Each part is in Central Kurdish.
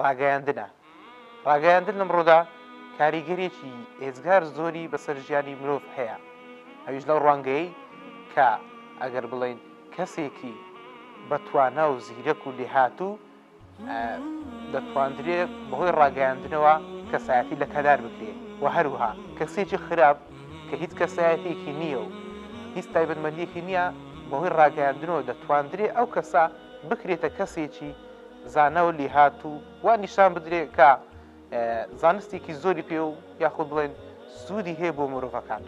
ڕاگەیاندنە. ڕاگەیاندن لەمڕۆدا کاریگەریەکی ئێزگار زۆری بەسەر ژیانی مرۆڤ هەیە. ئەویش لەو ڕوانگەی کە ئەگەر بڵێن کەسێکی بەتوانە و زیرەک و لێهاتوو دەتواندرێت بەهۆی ڕاگەیاندنەوە کەسایەتی لە کەدار بکرێت و هەروها کەسێکی خراپ کە هیچ کەسایەتێکی نییە و هیچ تایبەتمەندیەکی نییە بەهۆی ڕاگەیاندنەوە دەتواندرێت ئەو کەسە بکرێتە کەسێکی زانە و لێهاتوو و نیشان بدرێت کە زانستێکی زۆری پێ و یاخود بڵێن سوودی هەیە بۆ مرۆڤەکان.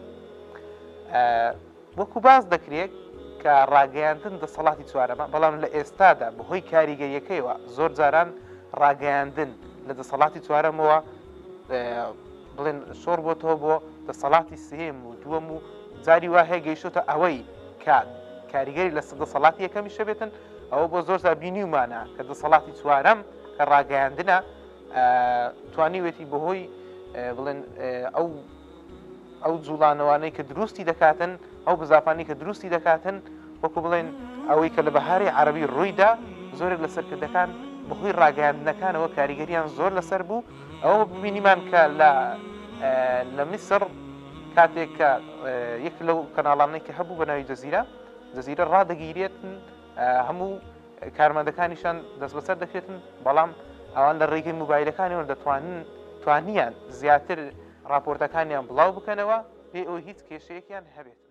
وەکو باز دەکرێت کە ڕاگەیاندن دەسەڵاتی چوارەمە، بەڵام لە ئێستادا بەهۆی کاریگەریەکەیەوە زۆر جاران ڕاگەیاندن لە دەسەڵاتی چوارەمەوە بڵێن شۆڕ بۆتەوە بۆ دەسەڵاتی سێم و دووەم و جاری وا هەیە گەیشتۆتە ئەوەی کە کاریگەری لە دەسەڵاتی یەکەمی شەبێتن. ئەوە بۆ زۆر بینیومانە کە دەسەڵاتی چوارەم کە ڕاگەیاندنە توانیوێتی بەهۆی بڵێن ئەو جوڵانەوانەی کە دروستی دەکاتن، ئەو بزافانی کە دروستی دەکاتن، وەکو بڵێن ئەوەی کە لە بەهاری عەرەبی ڕوویدا زۆرێک لە سەرکردەکان بەهۆی ڕاگەیاندنەکانەوە کاریگەریان زۆر لەسەر بوو. ئەوە ببینیمان کە لە میسر کاتێک کە یەک لەو کەناڵانەی کە هەبوو بە ناوی جەزیرە ڕادەگیرێتن، هەموو کارمەندەکانیشان دەست بەسەر دەکرێتن، بەڵام ئەوان لە ڕێگەی موبایلەکانیەوە دەتوانیان زیاتر راپۆرتەکانیان بڵاو بکەنەوە بێ ئەوە هیچ کێشەیەکیان هەبێت.